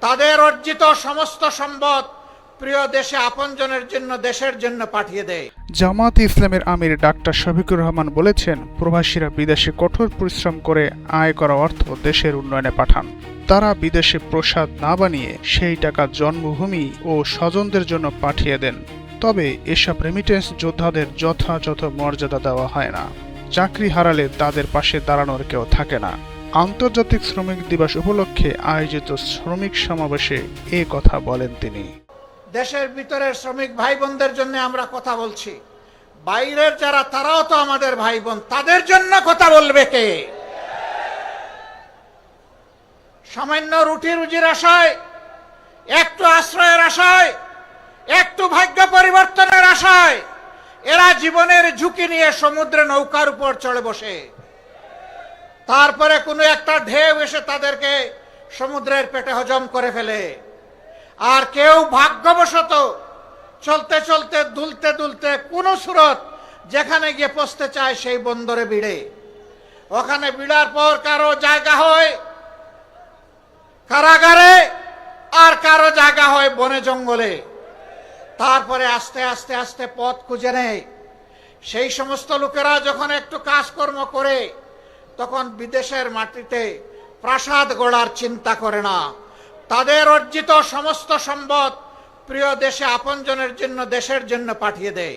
তাদের অর্জিত সমস্ত সম্পদ প্রিয় দেশে আপনজনের জন্য, দেশের জন্য পাঠিয়ে দেয়। জামায়াতে ইসলামের আমির ডাক্তার শফিকুর রহমান বলেছেন, প্রবাসীরা বিদেশে কঠোর পরিশ্রম করে আয় করা অর্থ দেশের উন্নয়নে পাঠান। তারা বিদেশে প্রসাদ না বানিয়ে সেই টাকা জন্মভূমি ও স্বজনদের জন্য পাঠিয়ে দেন। তবে এসব রেমিটেন্স যোদ্ধাদের যথাযথ মর্যাদা দেওয়া হয় না। চাকরি হারালে তাদের পাশে দাঁড়ানোর কেউ থাকে না। আন্তর্জাতিক শ্রমিক দিবস উপলক্ষে আয়োজিত শ্রমিক সমাবেশে এ কথা বলেন তিনি। দেশের ভিতরের শ্রমিক ভাই বোনদের জন্য আমরা কথা বলছি, বাইরের যারা তারাও তো আমাদের ভাই বোন, তাদের জন্য কথা বলবে কে? সামান্য রুটি রুজির আশায়, একটু আশ্রয়ের আশায়, একটু ভাগ্য পরিবর্তনের আশায় এরা জীবনের ঝুঁকি নিয়ে সমুদ্রে নৌকার উপর চড়ে বসে, তারপরে কোনো একটা ঢেউ এসে তাদেরকে সমুদ্রের পেটে হজম করে ফেলে। আর কেউ ভাগ্যবশত চলতে চলতে দুলতে দুলতে কোন সুরত যেখানে গিয়ে পৌঁছতে চায় সেই বন্দরে ভিড়ে। ওখানে ভিড়ার পর কারো জায়গা হয় কারাগারে, আর কারো জায়গা হয় বনে জঙ্গলে। তারপরে আস্তে আস্তে আস্তে পথ খুঁজে নেয়। সেই সমস্ত লোকেরা যখন একটু কাজকর্ম করে, তখন বিদেশের মাটিতে প্রাসাদ গড়ার চিন্তা করে না। তাদের অর্জিত সমস্ত সম্পদ প্রিয় দেশে আপনজনের জন্য, দেশের জন্য পাঠিয়ে দেয়।